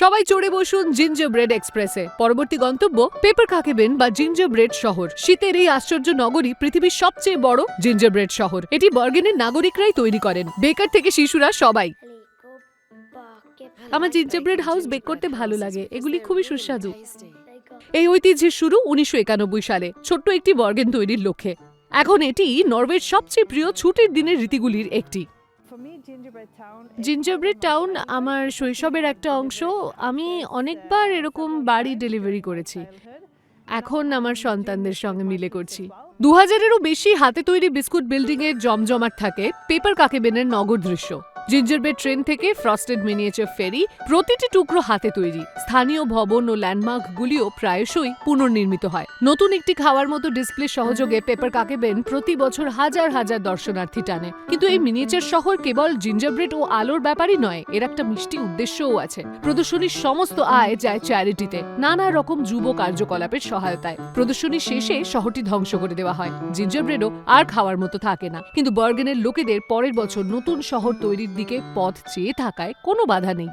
সবাই চড়ে বসুন জিঞ্জার ব্রেড এক্সপ্রেসে। পরবর্তী গন্তব্য পেপার কাকেবেন বা জিঞ্জার ব্রেড শহর। শীতের এই আশ্চর্য নগরী পৃথিবীর সবচেয়ে বড় জিঞ্জার ব্রেড শহর। এটি বার্গেনের নাগরিকরাই তৈরি করেন, বেকার থেকে শিশুরা সবাই। আমার জিঞ্জার ব্রেড হাউস বেক করতে ভালো লাগে, এগুলি খুবই সুস্বাদু। এই ঐতিহ্যের শুরু 1991 সালে ছোট্ট একটি বার্গেন তৈরির লক্ষ্যে। এখন এটি নরওয়ের সবচেয়ে প্রিয় ছুটির দিনের রীতিগুলির একটি। জিঞ্জার ব্রেড টাউন আমার শৈশবের একটা অংশ। আমি অনেকবার এরকম বাড়ি ডেলিভারি করেছি। এখন আমার সন্তানদের সঙ্গে মিলে করছি। 2000-এরও বেশি হাতে তৈরি বিস্কুট বিল্ডিং এর জমজমাট থাকে পেপার কাকেবেনের নগর দৃশ্য। জিঞ্জার ব্রেড ট্রেন থেকে ফ্রস্টেড মিনিয়েচার ফেরি, প্রতিটি টুকরো হাতে তৈরি। স্থানীয় ভবন ও ল্যান্ডমার্কগুলিও প্রায়শই পুনর্নির্মিত হয়। নতুন একটি খাওয়ার মতো ডিসপ্লে সহযোগে পেপার কাকেবেন প্রতি বছর হাজার হাজার দর্শনার্থী টানে। কিন্তু এই মিনিয়েচার শহর কেবল জিঞ্জার ব্রেড ও আলোর ব্যাপারই নয়, এর একটা মিষ্টি উদ্দেশ্যও আছে। প্রদর্শনীর সমস্ত আয় যায় চ্যারিটিতে, নানা রকম যুব কার্যকলাপের সহায়তায়। প্রদর্শনী শেষে শহরটি ধ্বংস করে দেওয়া হয়। জিঞ্জার ব্রেডও আর খাওয়ার মতো থাকে না, কিন্তু বার্গেনের লোকেদের পরের বছর নতুন শহর তৈরির দিকে পথ চেয়ে থাকায় কোনো বাধা নেই।